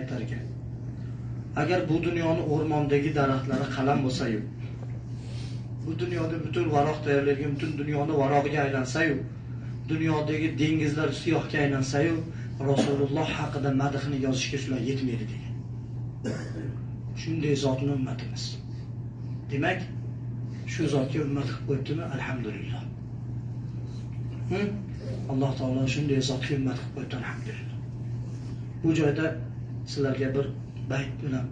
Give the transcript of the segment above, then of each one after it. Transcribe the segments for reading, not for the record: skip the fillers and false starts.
aytar ekan. Agar bu dunyoni o'rmondagi daraxtlari qalam bo'lsa-yu, bu dunyoda butun varoq tayyorlangan butun dunyoni varog'iga aylansa-yu, dunyodagi dengizlar siyohga aylansa-yu, Rasululloh haqida madhini yozishga shular yetmaydi degan. Shunday zotning ummatimiz. Demak, shu zotga ummat qilib qo'yibdimi? Alhamdulillah. Alloh taolo shunday zotga ummat qilib qo'yibdi, alhamdulillah. Bu joyda sizlarga bir bayt bilan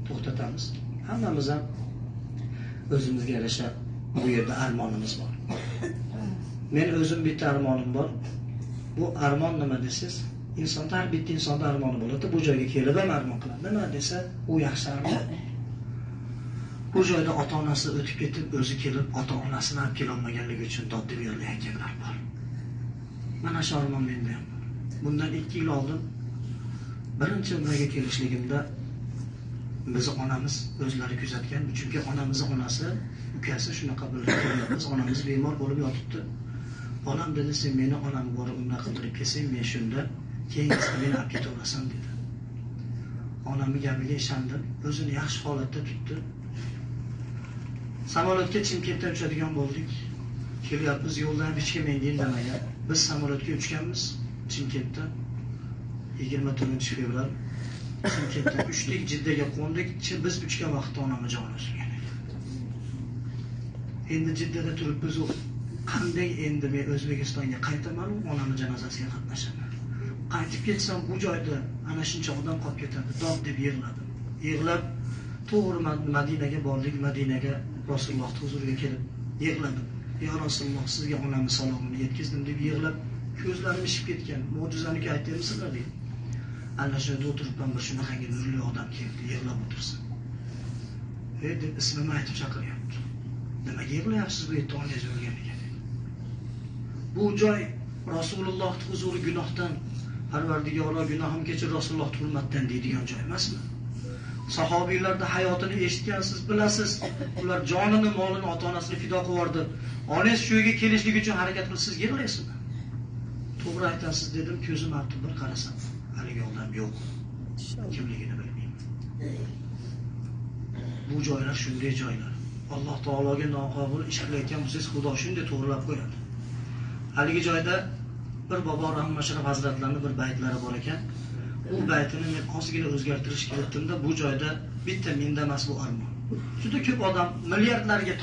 to'xtatamiz. Hammamiz ham o'zimizga yarasha bu yerda armonimiz bor. Men o'zim bitta armonim bor. Bu armon nima desiz? Insonda har bitta insonda armoni bo'ladi. Bu joyga kelib ham armon qiladi. Nima desa, u yaxshi armon. Bu joyda ota-onasi o'tib ketib, o'zi kelib ota-onasini olib kela olmaganligi uchun dod deb yig'layotganlar bor. Mana shu armon menda ham bor. Bundan 2 yil oldin birinchi umraga kelishligimda bizni onamiz o'zlari kuzatgan, chunki onamizning onasi, ukasi shunaqa biz onamiz bemor bo'lib yotibdi. Onam dedi, sen meni onamni borib umra qildirib kelsang, men shunda keyingisini meni olib ketaverasan dedi. Onamning gapiga ishondim, o'zini yaxshi holatda tutdi. Samolyotga Chimkentdan uchadigan bo'ldik. Kelyapmiz, yo'ldan hech kim menga indamagan. Biz samolyotga uchganmiz Chimkentdan 24-fevral. Chimkentdan uchdik, Jiddaga qo'ndik. Biz uchgan vaqtda onamni joni uzilgan edi. Endi Jiddada turibmiz, qanday endi men O'zbekistonga qaytaman, onamning janozasiga qatnashaman. Qaytib ketsam bu joyda ana shuncha odam qolib ketadi, dod deb yig'ladim. Yig'lab to'g'ri Madinaga bordik, Madinaga Rasululloh huzuriga kelib yig'ladim. Ya Rasululloh, sizga onamning salomini yetkazdim deb yig'lab, ko'zlarim ishib ketgan. Mo'jizaniki aytayapsizlar deb. Ana shunda o'tiribman, bir shunaqangi nurli odam keldi, yig'lab o'tirsin. Deb ismimni aytib chaqiryapti. Nimaga yig'layapsiz, bu yerda onangiz o'lganiga? Bu joy Rasululloh huzuri gunohdan, Parvardigoro gunohim kechir, Rasululloh hurmatdan deydigan joy emasmi? Sahobiylarda hayotini eshitgansiz, bilasiz. Ular jonini, molini, ota-onasini fido qilib, onangiz shu yerga kelishlik uchun harakat qilsiz, yig'laysizmi? To'g'ri aytasiz dedim, ko'zim artib bir qarasam, haligi odam yo'q. Kimligini bilmayman. Bu joylar shunday joylar. Alloh taologa noqobil ish qilayotgan bo'lsangiz, Xudo shunday to'g'rilab qo'yadi. Haligi joyda bir bobo Rahmat Hazratlarining bir baytlari bor ekan. U baytini men ozgina o'zgartirish kiritdimda, bu joyda bitta menda emas bu armon. Juda ko'p odam milliardlarga